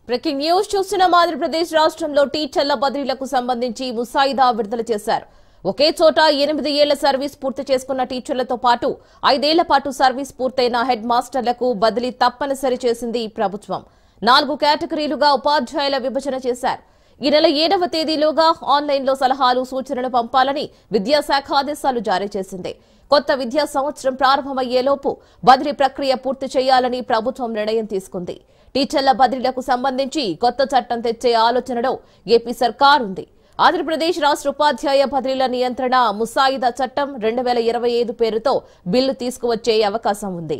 Breaking news చూస్తున్న ఆంధ్రప్రదేశ్ రాష్ట్రంలో టీచర్ల బదిలీలకు సంబంధించి ముసాయిదా విడుదల చేశారు. ఒకే చోట 8 ఏళ్ల సర్వీస్ పూర్తి చేసుకున్న టీచర్లతో పాటు 5 ఏళ్ల పాటు సర్వీస్ పూర్తయిన హెడ్ మాస్టర్లకు బదిలీ తప్పనిసరి చేసింది ప్రభుత్వం. 4 కేటగిరీలుగా ఉపాధ్యాయుల విభజన చేశారు. ఈ నెల 7వ తేదీలోగా ఆన్లైన్లో సలహాలు సూచనలు పంపాలని విద్యాశాఖ ఆదేశాలు జారీ చేసింది. కొత్త విద్యా సంవత్సరం ప్రారంభమయ్యేలోపు బదిలీ ప్రక్రియ పూర్తి చేయాలని ప్రభుత్వం నిర్ణయం తీసుకుంది. టీచర్ల బదిలీలకు సంబంధించి కొత్త చట్టం తెచ్చే ఆలోచనలో ఏపీ సర్కార్ ఉంది. ఆంధ్రప్రదేశ్ రాష్ట్ర ఉపాధ్యాయ బదిలీల నియంత్రణ ముసాయిదా చట్టం 2025 పేరుతో బిల్లు తీసుకువచ్చే అవకాశం ఉంది.